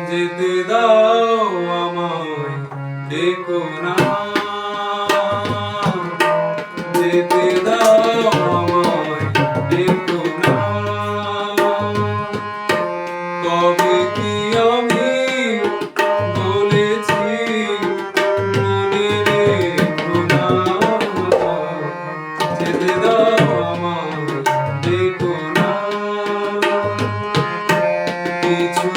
যেতে দাও আমায়, ডেকো না। যেতে দাও আমায়, ডেকো না। কবে কি আমি বলেছি মনে রেখো না। যেতে দাও আমায়, ডেকো না। কিছু